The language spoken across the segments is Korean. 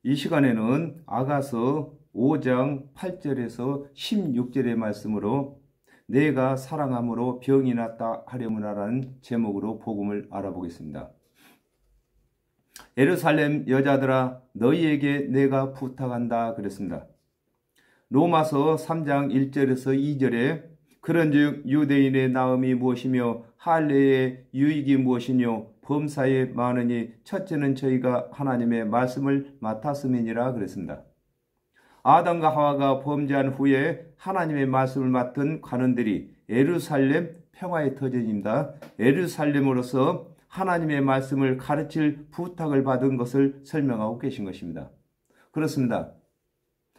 이 시간에는 아가서 5장 8절에서 16절의 말씀으로 내가 사랑함으로 병이 낫다 하려무나라는 제목으로 복음을 알아보겠습니다. 예루살렘 여자들아 너희에게 내가 부탁한다 그랬습니다. 로마서 3장 1절에서 2절에 그런즉 유대인의 나음이 무엇이며 할례의 유익이 무엇이뇨 범사에 많으니 첫째는 저희가 하나님의 말씀을 맡았음이니라 그랬습니다. 아담과 하와가 범죄한 후에 하나님의 말씀을 맡은 관원들이 예루살렘 평화의 터전입니다. 예루살렘으로서 하나님의 말씀을 가르칠 부탁을 받은 것을 설명하고 계신 것입니다. 그렇습니다.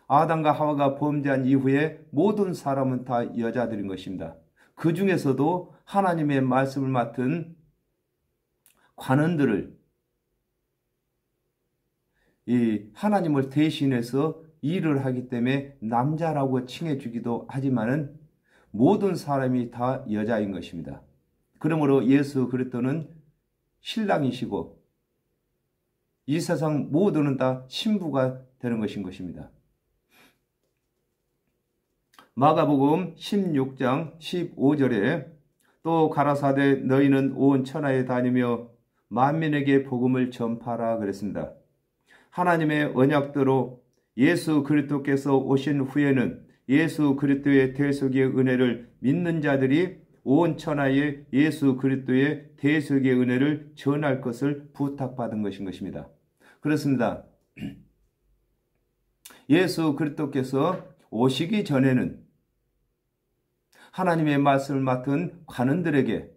아담과 하와가 범죄한 이후에 모든 사람은 다 여자들인 것입니다. 그 중에서도 하나님의 말씀을 맡은 관원들을 이 하나님을 대신해서 일을 하기 때문에 남자라고 칭해주기도 하지만은 모든 사람이 다 여자인 것입니다. 그러므로 예수 그리스도는 신랑이시고 이 세상 모두는 다 신부가 되는 것입니다. 마가복음 16장 15절에 또 가라사대 너희는 온 천하에 다니며 만민에게 복음을 전파하라 그랬습니다. 하나님의 언약대로 예수 그리스도께서 오신 후에는 예수 그리스도의 대속의 은혜를 믿는 자들이 온 천하에 예수 그리스도의 대속의 은혜를 전할 것을 부탁받은 것입니다. 그렇습니다. 예수 그리스도께서 오시기 전에는 하나님의 말씀을 맡은 관원들에게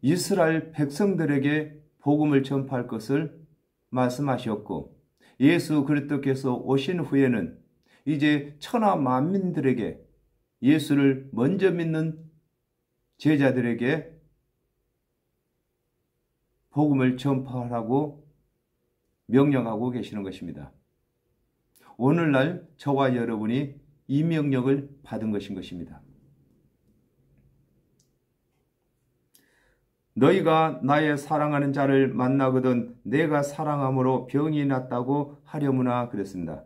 이스라엘 백성들에게 복음을 전파할 것을 말씀하셨고 예수 그리스도께서 오신 후에는 이제 천하 만민들에게 예수를 먼저 믿는 제자들에게 복음을 전파하라고 명령하고 계시는 것입니다. 오늘날 저와 여러분이 이 명령을 받은 것입니다. 너희가 나의 사랑하는 자를 만나거든 내가 사랑함으로 병이 낫다고 하려무나 그랬습니다.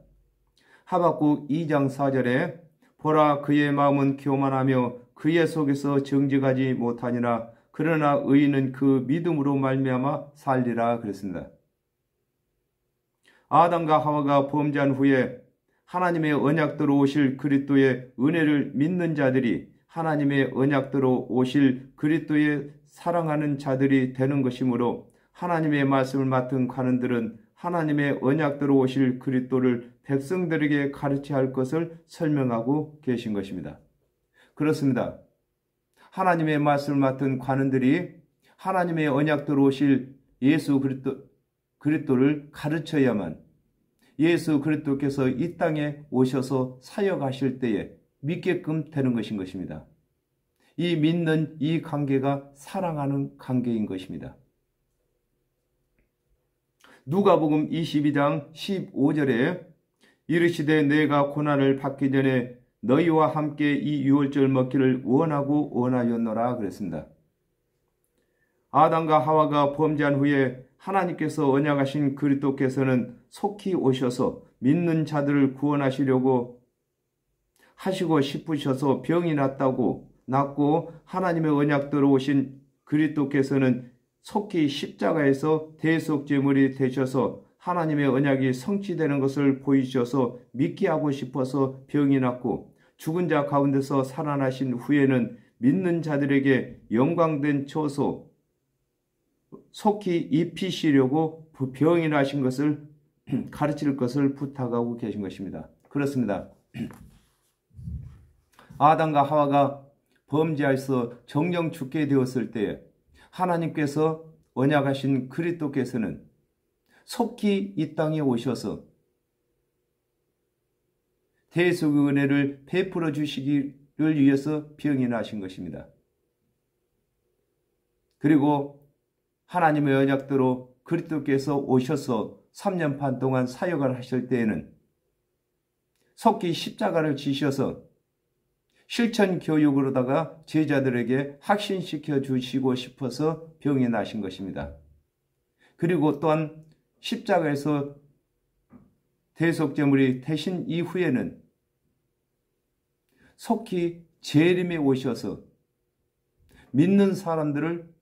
하박국 2장 4절에 보라 그의 마음은 교만하며 그의 속에서 정직하지 못하니라 그러나 의인은 그 믿음으로 말미암아 살리라 그랬습니다. 아담과 하와가 범죄한 후에 하나님의 언약대로 오실 그리스도의 은혜를 믿는 자들이 하나님의 언약대로 오실 그리스도의 사랑하는 자들이 되는 것이므로 하나님의 말씀을 맡은 관원들은 하나님의 언약대로 오실 그리스도를 백성들에게 가르쳐야 할 것을 설명하고 계신 것입니다. 그렇습니다. 하나님의 말씀을 맡은 관원들이 하나님의 언약대로 오실 예수 그리스도를 가르쳐야만 예수 그리스도께서 이 땅에 오셔서 사역하실 때에 믿게끔 되는 것입니다. 이 믿는 이 관계가 사랑하는 관계인 것입니다. 누가복음 22장 15절에 이르시되 내가 고난을 받기 전에 너희와 함께 이 유월절 먹기를 원하고 원하였노라 그랬습니다. 아담과 하와가 범죄한 후에 하나님께서 언약하신 그리스도께서는 속히 오셔서 믿는 자들을 구원하시려고 하시고 싶으셔서 병이 낫고 하나님의 언약대로 오신 그리스도께서는 속히 십자가에서 대속제물이 되셔서 하나님의 언약이 성취되는 것을 보이셔서 믿게 하고 싶어서 병이 낫고 죽은 자 가운데서 살아나신 후에는 믿는 자들에게 영광된 처소 속히 입히시려고 병이 나신 것을 가르칠 것을 부탁하고 계신 것입니다. 그렇습니다. 아담과 하와가 범죄하여서 정령 죽게 되었을 때 하나님께서 언약하신 그리스도께서는 속히 이 땅에 오셔서 대속의 은혜를 베풀어 주시기를 위해서 병이 나신 것입니다. 그리고 하나님의 언약대로 그리스도께서 오셔서 3년 반 동안 사역을 하실 때에는 속히 십자가를 지셔서 실천 교육으로다가 제자들에게 확신시켜 주시고 싶어서 병이 나신 것입니다. 그리고 또한 십자가에서 대속제물이 되신 이후에는 속히 재림에 오셔서 믿는 사람들을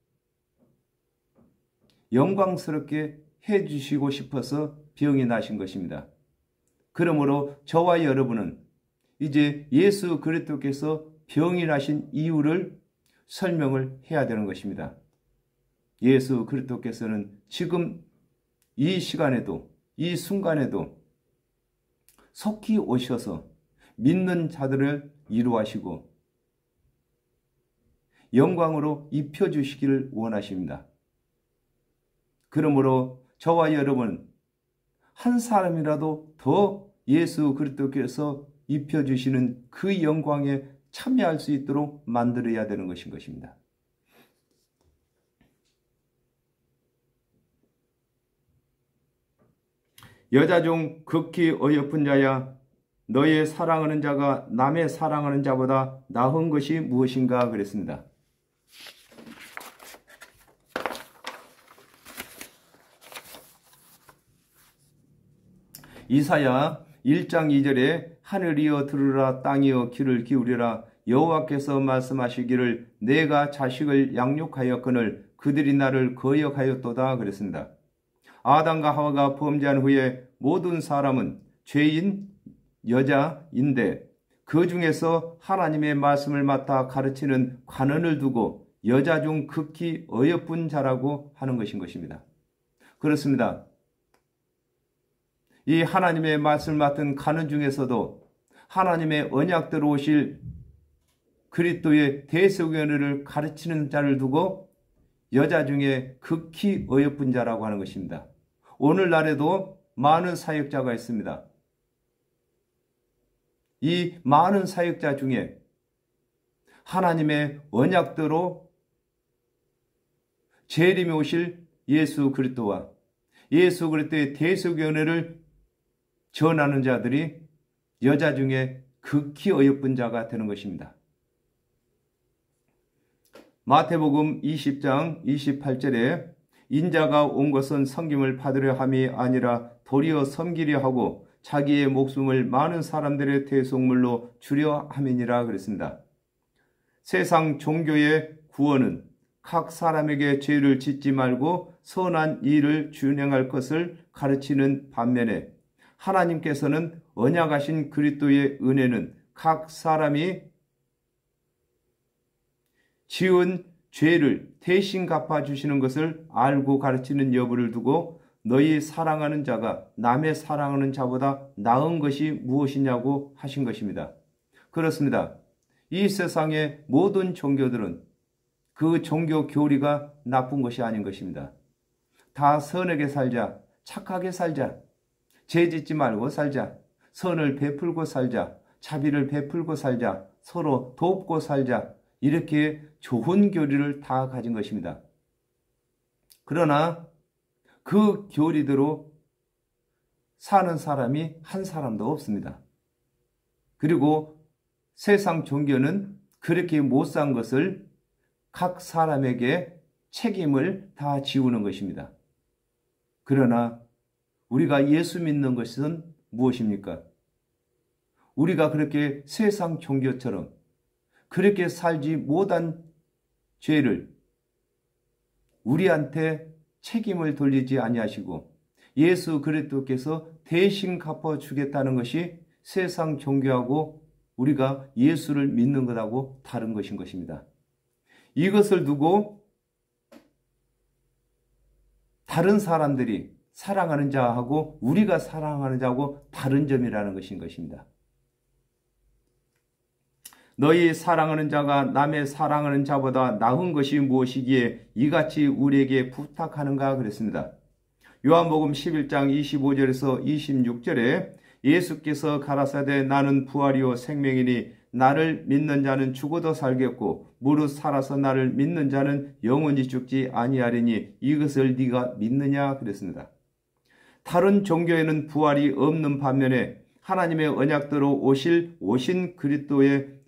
영광스럽게 해주시고 싶어서 병이 나신 것입니다. 그러므로 저와 여러분은 이제 예수 그리스도께서 병이 나신 이유를 설명을 해야 되는 것입니다. 예수 그리스도께서는 지금 이 시간에도, 이 순간에도 속히 오셔서 믿는 자들을 이루하시고 영광으로 입혀주시기를 원하십니다. 그러므로 저와 여러분 한 사람이라도 더 예수 그리스도께서 입혀주시는 그 영광에 참여할 수 있도록 만들어야 되는 것입니다. 여자 중 극히 어여쁜 자야, 너의 사랑하는 자가 남의 사랑하는 자보다 나은 것이 무엇인가 그랬습니다. 이사야 1장 2절에 하늘이여 들으라, 땅이여 귀를 기울이라, 여호와께서 말씀하시기를 내가 자식을 양육하였거늘 그들이 나를 거역하였도다 그랬습니다. 아담과 하와가 범죄한 후에 모든 사람은 죄인 여자인데 그 중에서 하나님의 말씀을 맡아 가르치는 관원을 두고 여자 중 극히 어여쁜 자라고 하는 것입니다. 그렇습니다. 이 하나님의 말씀을 맡은 관원 중에서도 하나님의 언약대로 오실 그리스도의 대속연회를 가르치는 자를 두고 여자 중에 극히 어여쁜 자라고 하는 것입니다. 오늘날에도 많은 사역자가 있습니다. 이 많은 사역자 중에 하나님의 언약대로 재림에 오실 예수 그리스도와 예수 그리스도의 대속연회를 전하는 자들이 여자 중에 극히 어여쁜 자가 되는 것입니다. 마태복음 20장 28절에 인자가 온 것은 섬김을 받으려 함이 아니라 도리어 섬기려 하고 자기의 목숨을 많은 사람들의 대속물로 주려 함이니라 그랬습니다. 세상 종교의 구원은 각 사람에게 죄를 짓지 말고 선한 일을 준행할 것을 가르치는 반면에 하나님께서는 언약하신 그리스도의 은혜는 각 사람이 지은 죄를 대신 갚아주시는 것을 알고 가르치는 여부를 두고 너희 사랑하는 자가 남의 사랑하는 자보다 나은 것이 무엇이냐고 하신 것입니다. 그렇습니다. 이 세상의 모든 종교들은 그 종교 교리가 나쁜 것이 아닌 것입니다. 다 선하게 살자, 착하게 살자, 죄 짓지 말고 살자, 선을 베풀고 살자, 자비를 베풀고 살자, 서로 돕고 살자, 이렇게 좋은 교리를 다 가진 것입니다. 그러나 그 교리대로 사는 사람이 한 사람도 없습니다. 그리고 세상 종교는 그렇게 못 산 것을 각 사람에게 책임을 다 지우는 것입니다. 그러나 우리가 예수 믿는 것은 무엇입니까? 우리가 그렇게 세상 종교처럼 그렇게 살지 못한 죄를 우리한테 책임을 돌리지 아니하시고 예수 그리스도께서 대신 갚아주겠다는 것이 세상 종교하고 우리가 예수를 믿는 것하고 다른 것인 것입니다. 이것을 두고 다른 사람들이 사랑하는 자하고 우리가 사랑하는 자하고 다른 점이라는 것인 것입니다. 너희 사랑하는 자가 남의 사랑하는 자보다 나은 것이 무엇이기에 이같이 우리에게 부탁하는가 그랬습니다. 요한복음 11장 25절에서 26절에 예수께서 가라사대 나는 부활이요 생명이니 나를 믿는 자는 죽어도 살겠고 무릇 살아서 나를 믿는 자는 영원히 죽지 아니하리니 이것을 네가 믿느냐 그랬습니다. 다른 종교에는 부활이 없는 반면에 하나님의 언약대로 오신 그리스도의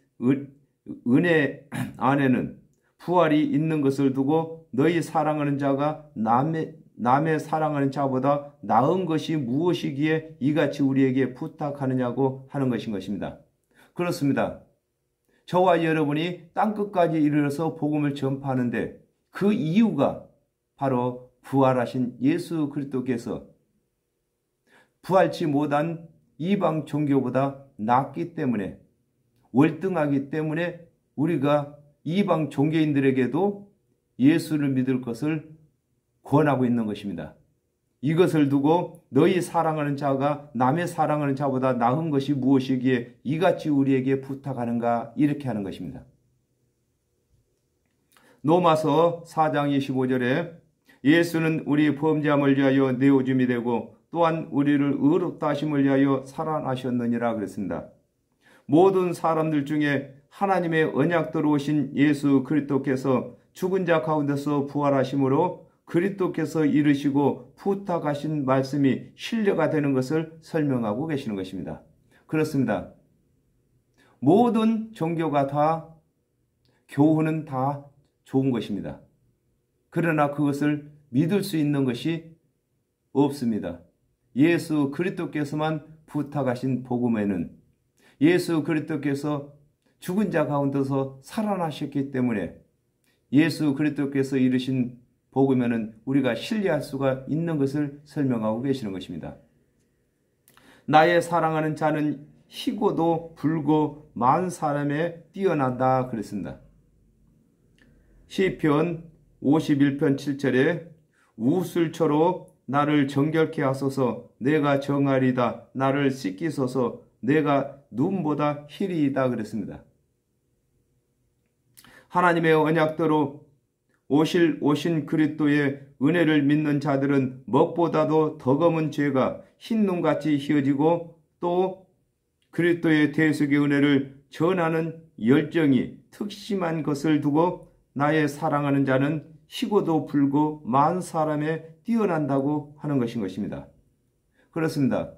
은혜 안에는 부활이 있는 것을 두고 너희 사랑하는 자가 남의 사랑하는 자보다 나은 것이 무엇이기에 이같이 우리에게 부탁하느냐고 하는 것인 것입니다. 그렇습니다. 저와 여러분이 땅끝까지 이르러서 복음을 전파하는데 그 이유가 바로 부활하신 예수 그리스도께서 부활치 못한 이방 종교보다 낫기 때문에, 월등하기 때문에 우리가 이방 종교인들에게도 예수를 믿을 것을 권하고 있는 것입니다. 이것을 두고 너희 사랑하는 자가 남의 사랑하는 자보다 나은 것이 무엇이기에 이같이 우리에게 부탁하는가, 이렇게 하는 것입니다. 로마서 4장 25절에 예수는 우리 범죄함을 위하여 내오줌이 되고 또한 우리를 의롭다 하심을 위하여 살아나셨느니라 그랬습니다. 모든 사람들 중에 하나님의 언약대로 오신 예수 그리스도께서 죽은 자 가운데서 부활하심으로 그리스도께서 이르시고 부탁하신 말씀이 신뢰가 되는 것을 설명하고 계시는 것입니다. 그렇습니다. 모든 종교가 다, 교훈은 다 좋은 것입니다. 그러나 그것을 믿을 수 있는 것이 없습니다. 예수 그리스도께서만 부탁하신 복음에는, 예수 그리스도께서 죽은 자 가운데서 살아나셨기 때문에 예수 그리스도께서 이르신 복음에는 우리가 신뢰할 수가 있는 것을 설명하고 계시는 것입니다. 나의 사랑하는 자는 희고도 불고 많은 사람에 뛰어난다 그랬습니다. 시편 51편 7절에 우슬초로 나를 정결케 하소서, 내가 정하리다. 나를 씻기소서, 내가 눈보다 희리이다 그랬습니다. 하나님의 언약대로 오신 그리스도의 은혜를 믿는 자들은 먹보다도 더 검은 죄가 흰 눈같이 희어지고, 또 그리스도의 대속의 은혜를 전하는 열정이 특심한 것을 두고 나의 사랑하는 자는 희고도 불고 많은 사람에 뛰어난다고 하는 것인 것입니다. 그렇습니다.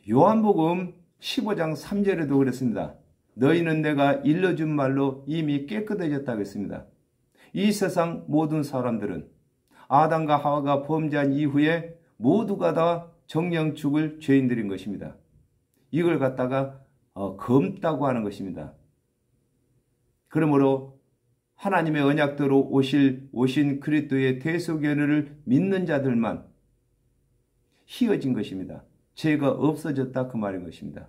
요한복음 15장 3절에도 그랬습니다. 너희는 내가 일러준 말로 이미 깨끗해졌다고 했습니다. 이 세상 모든 사람들은 아담과 하와가 범죄한 이후에 모두가 다 정령 죽을 죄인들인 것입니다. 이걸 갖다가 검다고 하는 것입니다. 그러므로 하나님의 언약대로 오신 그리스도의 대속의 은혜를 믿는 자들만 희어진 것입니다. 죄가 없어졌다 그 말인 것입니다.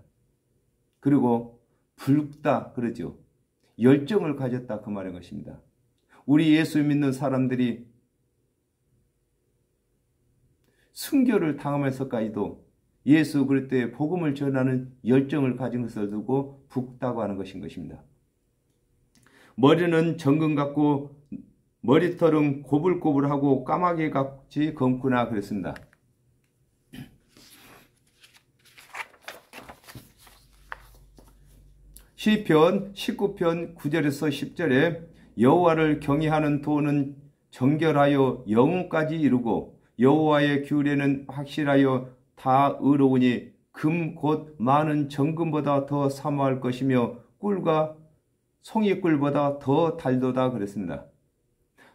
그리고 붉다 그러죠. 열정을 가졌다 그 말인 것입니다. 우리 예수 믿는 사람들이 순교를 당하면서까지도 예수 그리스도의 복음을 전하는 열정을 가진 것을 두고 붉다고 하는 것인 것입니다. 머리는 정금 같고 머리털은 고불고불하고 까마귀같이 검구나 그랬습니다. 시편 19편 9절에서 10절에 여호와를 경외하는 도는 정결하여 영혼까지 이루고 여호와의 규례는 확실하여 다 의로우니 금 곧 많은 정금보다 더 사모할 것이며 꿀과 송이꿀보다 더 달도다 그랬습니다.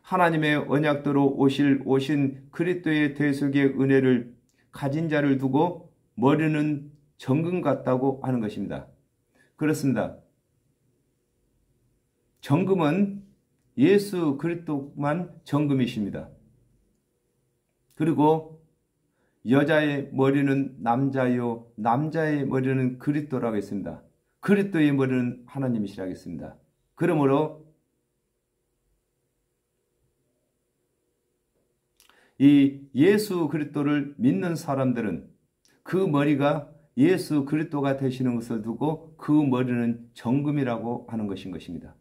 하나님의 언약대로 오신 그리스도의 대속의 은혜를 가진 자를 두고 머리는 정금 같다고 하는 것입니다. 그렇습니다. 정금은 예수 그리스도만 정금이십니다. 그리고 여자의 머리는 남자요, 남자의 머리는 그리스도라고 했습니다. 그리스도의 머리는 하나님이시라고 했습니다. 그러므로 이 예수 그리스도를 믿는 사람들은 그 머리가 예수 그리스도가 되시는 것을 두고 그 머리는 정금이라고 하는 것인 것입니다.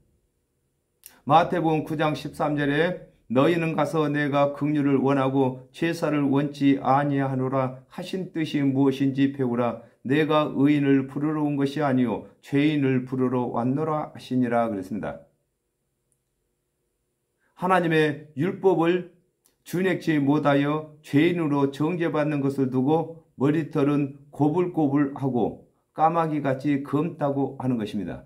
마태복음 9장 13절에 너희는 가서 내가 긍휼을 원하고 제사를 원치 아니하노라 하신 뜻이 무엇인지 배우라. 내가 의인을 부르러 온 것이 아니요 죄인을 부르러 왔노라 하시니라 그랬습니다. 하나님의 율법을 준행치 못하여 죄인으로 정죄받는 것을 두고 머리털은 고불고불하고 까마귀같이 검다고 하는 것입니다.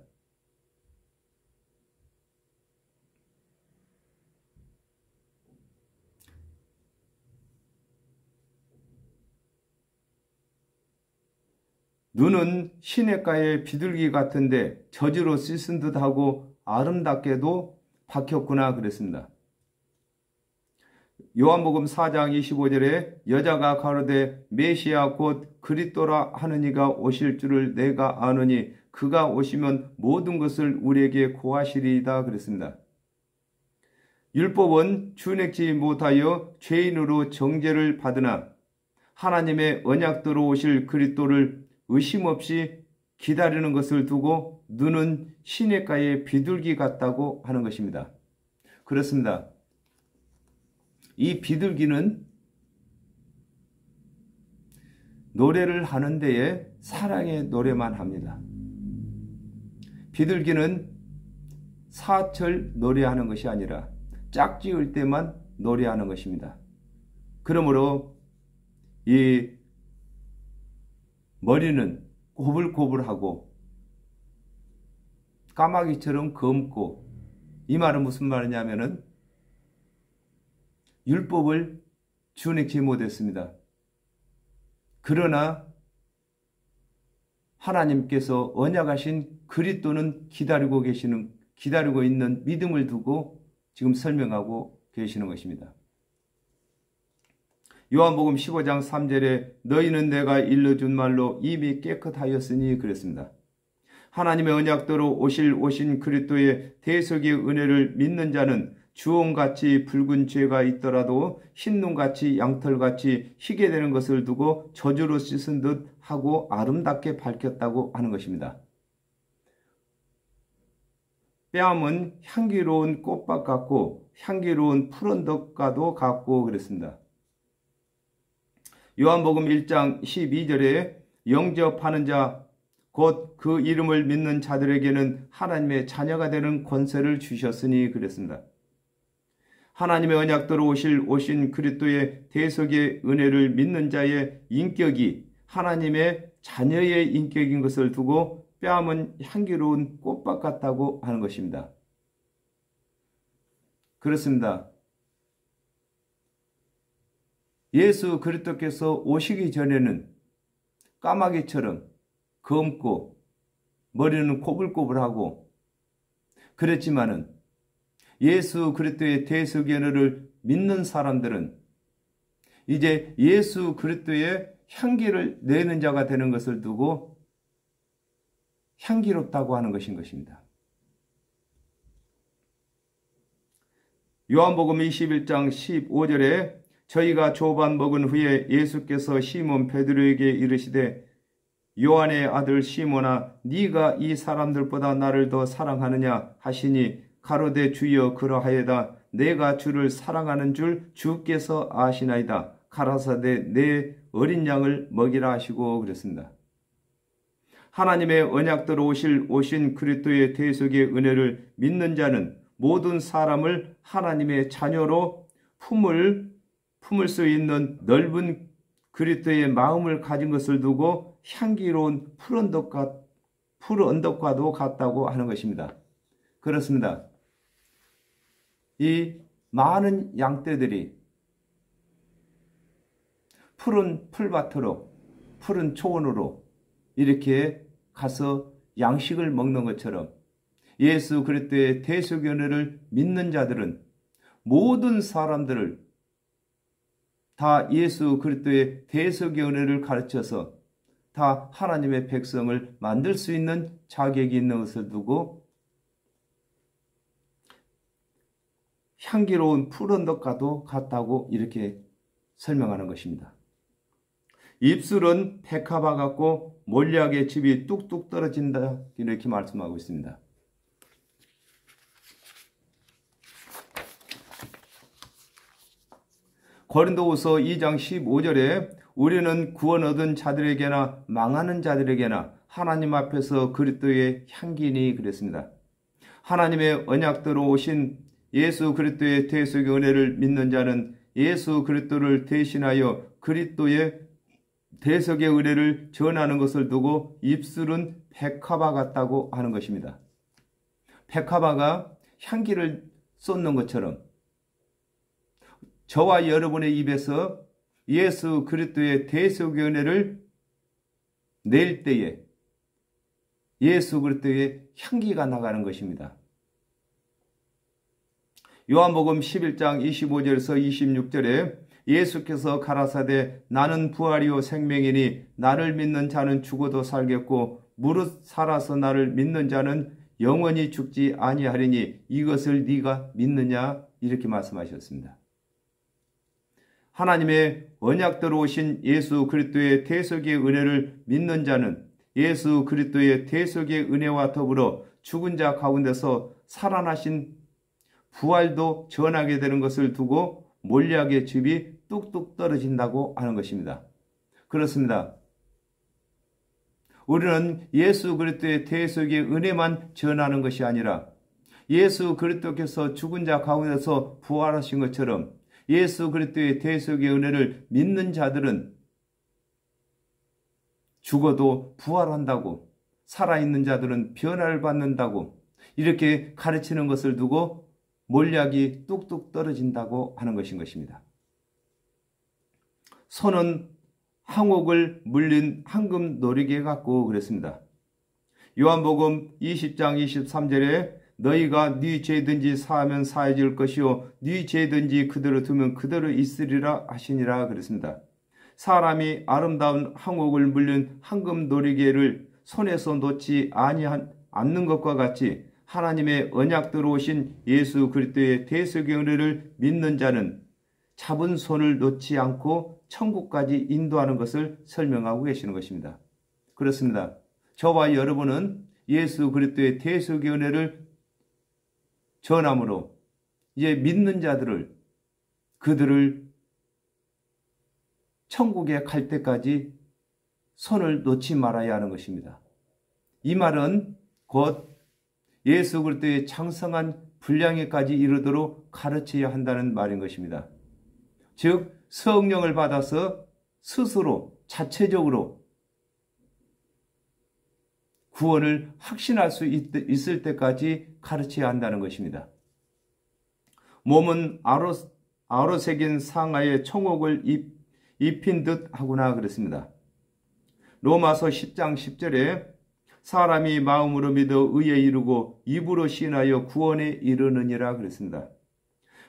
눈은 시냇가의 비둘기 같은데 젖으로 씻은 듯하고 아름답게도 박혔구나 그랬습니다. 요한복음 4장 25절에 여자가 가로되 메시아 곧 그리스도라 하는 이가 오실 줄을 내가 아노니 그가 오시면 모든 것을 우리에게 고하시리이다 그랬습니다. 율법은 준행치 못하여 죄인으로 정죄를 받으나 하나님의 언약대로 오실 그리스도를 의심 없이 기다리는 것을 두고 눈은 시냇가의 비둘기 같다고 하는 것입니다. 그렇습니다. 이 비둘기는 노래를 하는 데에 사랑의 노래만 합니다. 비둘기는 사철 노래하는 것이 아니라 짝지을 때만 노래하는 것입니다. 그러므로 이 머리는 꼬불꼬불하고 까마귀처럼 검고, 이 말은 무슨 말이냐면은 율법을 준행치 못했습니다. 그러나 하나님께서 언약하신 그리스도는 기다리고 있는 믿음을 두고 지금 설명하고 계시는 것입니다. 요한복음 15장 3절에 너희는 내가 일러준 말로 이미 깨끗하였으니 그랬습니다. 하나님의 언약대로 오신 그리스도의 대속의 은혜를 믿는 자는 주홍같이 붉은 죄가 있더라도 흰눈같이 양털같이 희게 되는 것을 두고 저주로 씻은 듯 하고 아름답게 밝혔다고 하는 것입니다. 뺨은 향기로운 꽃밭 같고 향기로운 푸른덕과도 같고 그랬습니다. 요한복음 1장 12절에 영접하는 자 곧 그 이름을 믿는 자들에게는 하나님의 자녀가 되는 권세를 주셨으니 그랬습니다. 하나님의 언약대로 오신 그리스도의 대속의 은혜를 믿는 자의 인격이 하나님의 자녀의 인격인 것을 두고 뺨은 향기로운 꽃밭 같다고 하는 것입니다. 그렇습니다. 예수 그리스도께서 오시기 전에는 까마귀처럼 검고 머리는 꼬불꼬불하고 그랬지만은 예수 그리스도의 대속의 은혜를 믿는 사람들은 이제 예수 그리스도의 향기를 내는 자가 되는 것을 두고 향기롭다고 하는 것입니다. 요한복음 21장 15절에 저희가 조반 먹은 후에 예수께서 시몬 베드로에게 이르시되 요한의 아들 시몬아 네가 이 사람들보다 나를 더 사랑하느냐 하시니 가로되 주여 그러하여다 내가 주를 사랑하는 줄 주께서 아시나이다. 가라사대 내 어린 양을 먹이라 하시고 그랬습니다. 하나님의 언약대로 오신 그리스도의 대속의 은혜를 믿는 자는 모든 사람을 하나님의 자녀로 품을 수 있는 넓은 그리스도의 마음을 가진 것을 두고 향기로운 푸른 언덕과도 같다고 하는 것입니다. 그렇습니다. 이 많은 양떼들이 푸른 풀밭으로 푸른 초원으로 이렇게 가서 양식을 먹는 것처럼 예수 그리스도의 대속의 은혜를 믿는 자들은 모든 사람들을 다 예수 그리스도의 대속의 은혜를 가르쳐서 다 하나님의 백성을 만들 수 있는 자격이 있는 것을 두고 향기로운 푸른덕과도 같다고 이렇게 설명하는 것입니다. 입술은 백합화 같고 몰약의 즙이 뚝뚝 떨어진다 이렇게 말씀하고 있습니다. 고린도후서 2장 15절에 우리는 구원 얻은 자들에게나 망하는 자들에게나 하나님 앞에서 그리스도의 향기니 그랬습니다. 하나님의 언약대로 오신 예수 그리스도의 대속의 은혜를 믿는 자는 예수 그리스도를 대신하여 그리스도의 대속의 은혜를 전하는 것을 두고 입술은 백합화 같다고 하는 것입니다. 백합화가 향기를 쏟는 것처럼 저와 여러분의 입에서 예수 그리스도의 대속의 은혜를 낼 때에 예수 그리스도의 향기가 나가는 것입니다. 요한복음 11장 25절에서 26절에 예수께서 가라사대 나는 부활이요 생명이니 나를 믿는 자는 죽어도 살겠고 무릇 살아서 나를 믿는 자는 영원히 죽지 아니하리니 이것을 네가 믿느냐 이렇게 말씀하셨습니다. 하나님의 언약대로 오신 예수 그리스도의 대속의 은혜를 믿는 자는 예수 그리스도의 대속의 은혜와 더불어 죽은 자 가운데서 살아나신 부활도 전하게 되는 것을 두고 몰약의 즙이 뚝뚝 떨어진다고 하는 것입니다. 그렇습니다. 우리는 예수 그리스도의 대속의 은혜만 전하는 것이 아니라 예수 그리스도께서 죽은 자 가운데서 부활하신 것처럼 예수 그리스도의 대속의 은혜를 믿는 자들은 죽어도 부활한다고, 살아있는 자들은 변화를 받는다고 이렇게 가르치는 것을 두고 몰약이 뚝뚝 떨어진다고 하는 것인 것입니다. 손은 항옥을 물린 황금 노리개 같고 그랬습니다. 요한복음 20장 23절에 너희가 네 죄든지 사하면 사해질 것이요 네 죄든지 그대로 두면 그대로 있으리라 하시니라 그랬습니다. 사람이 아름다운 항옥을 물린 황금 노리개를 손에서 놓지 않는 것과 같이 하나님의 언약대로 오신 예수 그리스도의 대속의 은혜를 믿는 자는 잡은 손을 놓지 않고 천국까지 인도하는 것을 설명하고 계시는 것입니다. 그렇습니다. 저와 여러분은 예수 그리스도의 대속의 은혜를 전함으로 이제 믿는 자들을 그들을 천국에 갈 때까지 손을 놓지 말아야 하는 것입니다. 이 말은 곧 예수 그리스도의 장성한 분량에까지 이르도록 가르쳐야 한다는 말인 것입니다. 즉 성령을 받아서 스스로 자체적으로 구원을 확신할 수 있을 때까지 가르쳐야 한다는 것입니다. 몸은 아로 새긴 상하에 청옥을 입힌 듯 하구나 그랬습니다. 로마서 10장 10절에 사람이 마음으로 믿어 의에 이르고 입으로 시인하여 구원에 이르느니라 그랬습니다.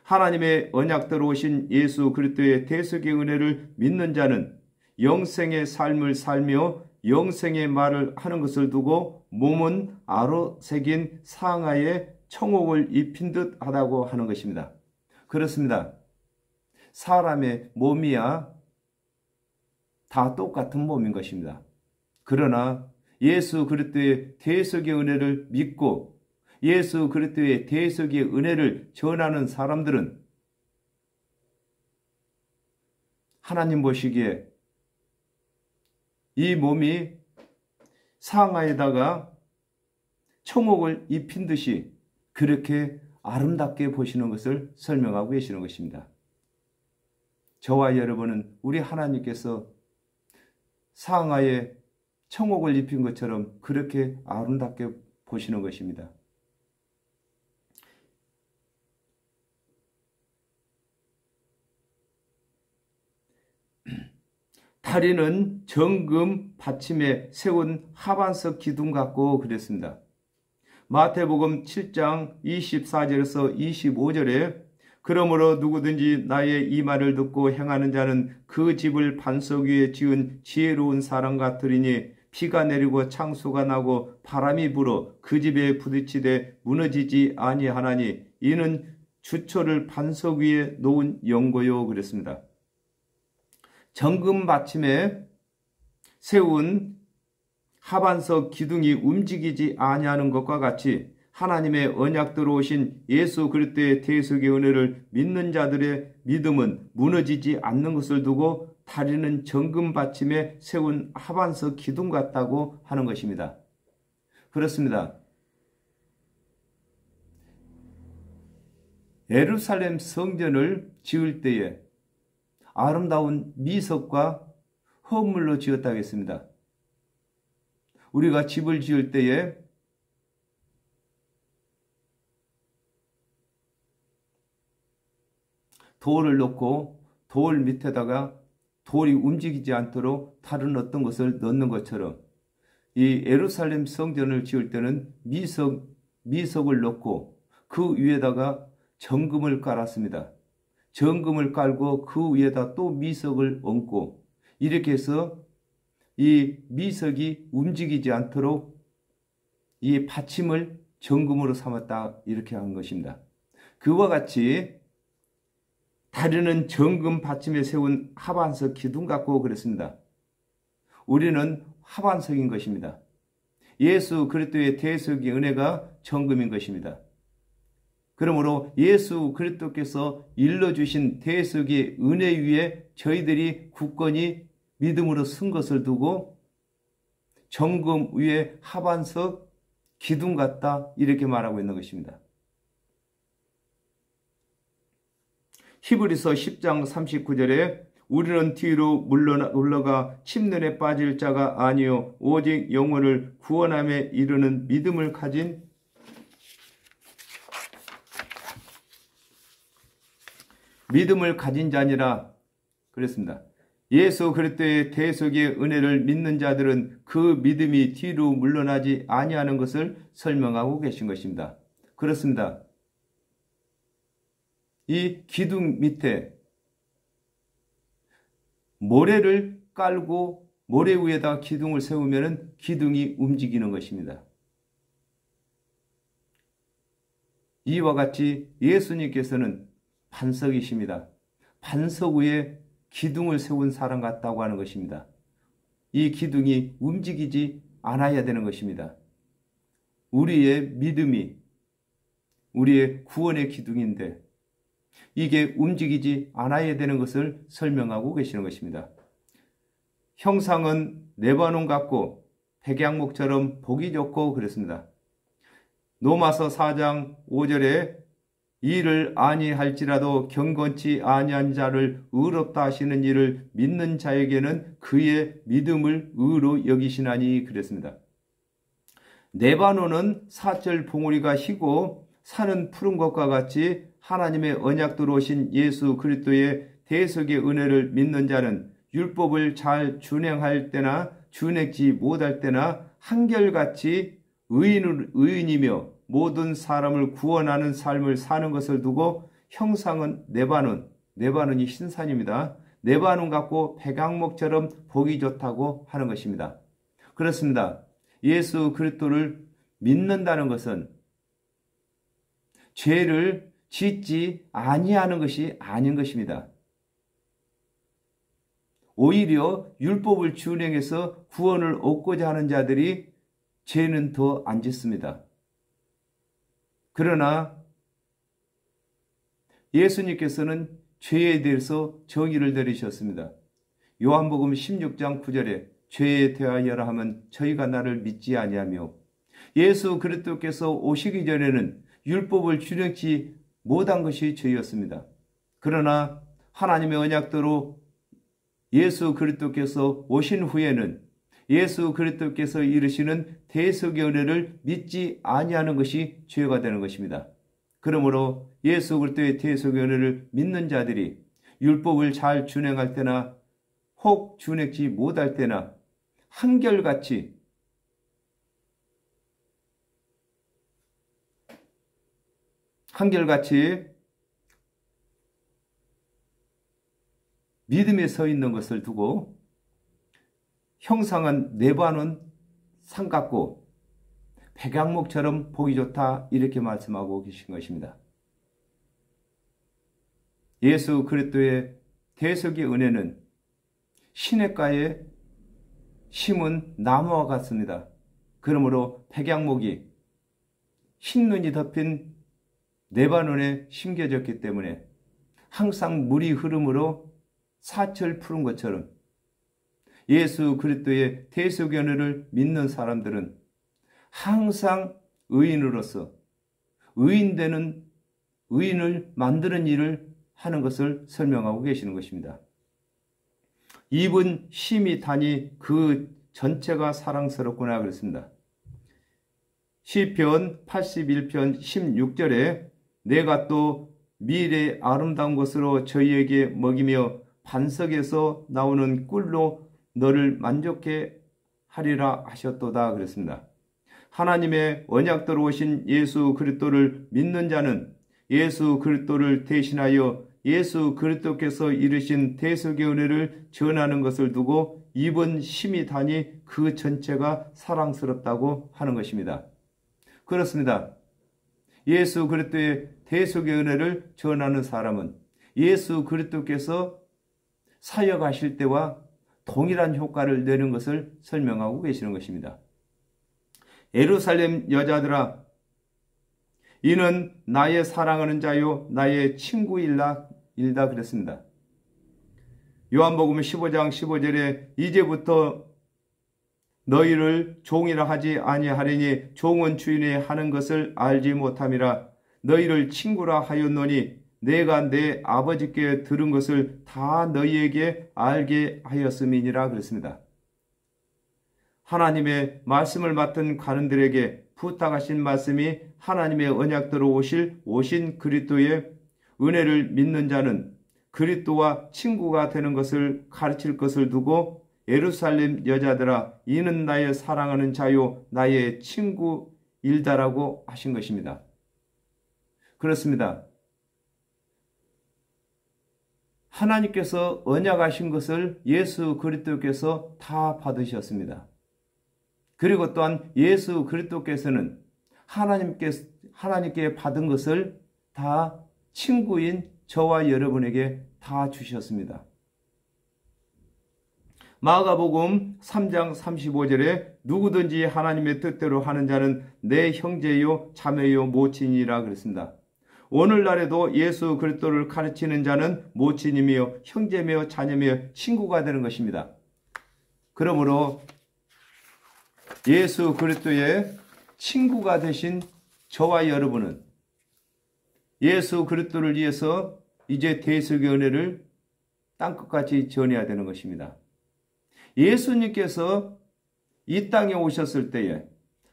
하나님의 언약대로 오신 예수 그리스도의 대속의 은혜를 믿는 자는 영생의 삶을 살며 영생의 말을 하는 것을 두고 몸은 아로 새긴 상하에 청옥을 입힌 듯 하다고 하는 것입니다. 그렇습니다. 사람의 몸이야 다 똑같은 몸인 것입니다. 그러나 예수 그리스도의 대속의 은혜를 믿고 예수 그리스도의 대속의 은혜를 전하는 사람들은 하나님 보시기에 이 몸이 상하에다가 청옥을 입힌 듯이 그렇게 아름답게 보시는 것을 설명하고 계시는 것입니다. 저와 여러분은 우리 하나님께서 상하에 청옥을 입힌 것처럼 그렇게 아름답게 보시는 것입니다. 다리는 정금 받침에 세운 하반석 기둥 같고 그랬습니다. 마태복음 7장 24절에서 25절에 그러므로 누구든지 나의 이 말을 듣고 행하는 자는 그 집을 반석 위에 지은 지혜로운 사람 같으리니 비가 내리고 창수가 나고 바람이 불어 그 집에 부딪히되 무너지지 아니하나니 이는 주초를 반석 위에 놓은 연고요 그랬습니다. 정금 받침에 세운 하반석 기둥이 움직이지 아니하는 것과 같이 하나님의 언약대로 오신 예수 그리스도의 대속의 은혜를 믿는 자들의 믿음은 무너지지 않는 것을 두고 다리는 정금 받침에 세운 하반석 기둥 같다고 하는 것입니다. 그렇습니다. 예루살렘 성전을 지을 때에 아름다운 미석과 흙물로 지었다고 했습니다. 우리가 집을 지을 때에 돌을 넣고 돌 밑에다가 돌이 움직이지 않도록 다른 어떤 것을 넣는 것처럼 이 예루살렘 성전을 지을 때는 미석을 넣고 그 위에다가 정금을 깔았습니다. 정금을 깔고 그 위에다 또 미석을 얹고 이렇게 해서 이 미석이 움직이지 않도록 이 받침을 정금으로 삼았다 이렇게 한 것입니다. 그와 같이 다리는 정금 받침에 세운 하반석 기둥 같고 그랬습니다. 우리는 하반석인 것입니다. 예수 그리스도의 대속의 은혜가 정금인 것입니다. 그러므로 예수 그리스도께서 일러주신 대속의 은혜 위에 저희들이 굳건히 믿음으로 쓴 것을 두고 정금 위에 하반석 기둥 같다 이렇게 말하고 있는 것입니다. 히브리서 10장 39절에 우리는 뒤로 물러가 침륜에 빠질 자가 아니요 오직 영혼을 구원함에 이르는 믿음을 가진 자니라 그랬습니다. 예수 그리스도의 대속의 은혜를 믿는 자들은 그 믿음이 뒤로 물러나지 아니하는 것을 설명하고 계신 것입니다. 그렇습니다. 이 기둥 밑에 모래를 깔고 모래 위에다 기둥을 세우면 기둥이 움직이는 것입니다. 이와 같이 예수님께서는 반석이십니다. 반석 위에 기둥을 세운 사람 같다고 하는 것입니다. 이 기둥이 움직이지 않아야 되는 것입니다. 우리의 믿음이 우리의 구원의 기둥인데 이게 움직이지 않아야 되는 것을 설명하고 계시는 것입니다. 형상은 레바논 같고 백양목처럼 보기 좋고 그랬습니다. 로마서 4장 5절에 이를 아니할지라도 경건치 아니한 자를 의롭다 하시는 이를 믿는 자에게는 그의 믿음을 의로 여기시나니 그랬습니다. 레바논은 사철 봉우리가 희고 산은 푸른 것과 같이 하나님의 언약대로 오신 예수 그리스도의 대속의 은혜를 믿는 자는 율법을 잘 준행할 때나 준행치 못할 때나 한결같이 의인이며 모든 사람을 구원하는 삶을 사는 것을 두고 형상은 레바논이 신산입니다. 레바논 같고 백양목처럼 보기 좋다고 하는 것입니다. 그렇습니다. 예수 그리스도를 믿는다는 것은 죄를 짓지 아니하는 것이 아닌 것입니다. 오히려 율법을 준행해서 구원을 얻고자 하는 자들이 죄는 더 안 짓습니다. 그러나 예수님께서는 죄에 대해서 정의를 내리셨습니다. 요한복음 16장 9절에 죄에 대하여라 하면 저희가 나를 믿지 아니하며 예수 그리스도께서 오시기 전에는 율법을 준행치 못한 것이 죄였습니다. 그러나 하나님의 언약대로 예수 그리스도께서 오신 후에는 예수 그리스도께서 이르시는 대속의 은혜를 믿지 아니하는 것이 죄가 되는 것입니다. 그러므로 예수 그리스도의 대속의 은혜를 믿는 자들이 율법을 잘 준행할 때나 혹 준행치 못할 때나 한결같이 믿음에 서 있는 것을 두고 형상은 레바논 산 같고 백양목처럼 보기 좋다 이렇게 말씀하고 계신 것입니다. 예수 그리스도의 대속의 은혜는 시냇가에 심은 나무와 같습니다. 그러므로 백양목이 흰눈이 덮인 레바논에 심겨졌기 때문에 항상 물이 흐름으로 사철 푸른 것처럼 예수 그리스도의 대속의 은혜를 믿는 사람들은 항상 의인으로서 의인을 만드는 일을 하는 것을 설명하고 계시는 것입니다. 입은 힘이 다니 그 전체가 사랑스럽구나 그랬습니다. 시편 81편 16절에 내가 또 미래 아름다운 것으로 저희에게 먹이며 반석에서 나오는 꿀로 너를 만족해 하리라 하셨도다 그랬습니다. 하나님의 언약대로 오신 예수 그리스도를 믿는 자는 예수 그리스도를 대신하여 예수 그리스도께서 이루신 대속의 은혜를 전하는 것을 두고 입은 힘이 다니 그 전체가 사랑스럽다고 하는 것입니다. 그렇습니다. 예수 그리스도의 대속의 은혜를 전하는 사람은 예수 그리스도께서 사역하실 때와 동일한 효과를 내는 것을 설명하고 계시는 것입니다. 예루살렘 여자들아, 이는 나의 사랑하는 자요 나의 친구일라 그랬습니다. 요한복음 15장 15절에 이제부터 너희를 종이라 하지 아니하리니 종은 주인이 하는 것을 알지 못함이라. 너희를 친구라 하였노니 내가 내 아버지께 들은 것을 다 너희에게 알게 하였음이니라 그랬습니다. 하나님의 말씀을 맡은 관원들에게 부탁하신 말씀이 하나님의 언약대로 오신 그리스도의 은혜를 믿는 자는 그리스도와 친구가 되는 것을 가르칠 것을 두고 예루살렘 여자들아, 이는 나의 사랑하는 자요 나의 친구일다라고 하신 것입니다. 그렇습니다. 하나님께서 언약하신 것을 예수 그리스도께서 다 받으셨습니다. 그리고 또한 예수 그리스도께서는 하나님께 받은 것을 다 친구인 저와 여러분에게 다 주셨습니다. 마가복음 3장 35절에 누구든지 하나님의 뜻대로 하는 자는 내 형제요 자매요 모친이라 그랬습니다. 오늘날에도 예수 그리스도를 가르치는 자는 모친이며 형제며 자녀며 친구가 되는 것입니다. 그러므로 예수 그리스도의 친구가 되신 저와 여러분은 예수 그리스도를 위해서 이제 대속의 은혜를 땅끝까지 전해야 되는 것입니다. 예수님께서 이 땅에 오셨을 때에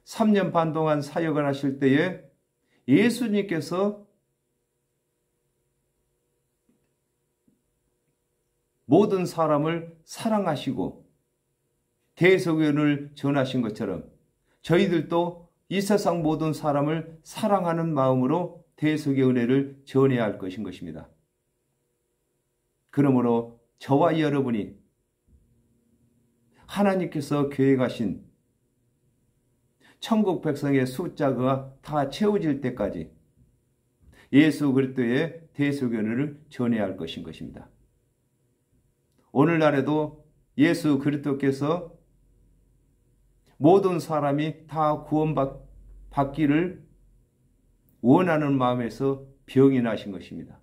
3년 반 동안 사역을 하실 때에 예수님께서 모든 사람을 사랑하시고 대속의 은혜를 전하신 것처럼 저희들도 이 세상 모든 사람을 사랑하는 마음으로 대속의 은혜를 전해야 할 것인 것입니다. 그러므로 저와 여러분이 하나님께서 계획하신 천국 백성의 숫자가 다 채워질 때까지 예수 그리스도의 대속의 은혜를 전해야 할 것인 것입니다. 오늘날에도 예수 그리스도께서 모든 사람이 다 구원받기를 원하는 마음에서 병이 나신 것입니다.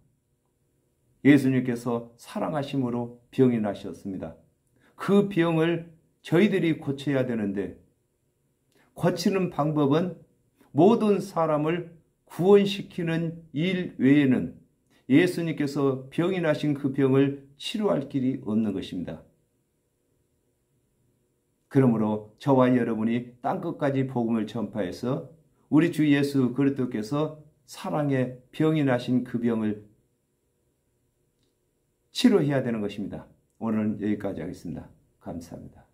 예수님께서 사랑하심으로 병이 나셨습니다. 그 병을 저희들이 고쳐야 되는데 고치는 방법은 모든 사람을 구원시키는 일 외에는 예수님께서 병이 나신 그 병을 치료할 길이 없는 것입니다. 그러므로 저와 여러분이 땅끝까지 복음을 전파해서 우리 주 예수 그리스도께서 사랑의 병이 나신 그 병을 치료해야 되는 것입니다. 오늘은 여기까지 하겠습니다. 감사합니다.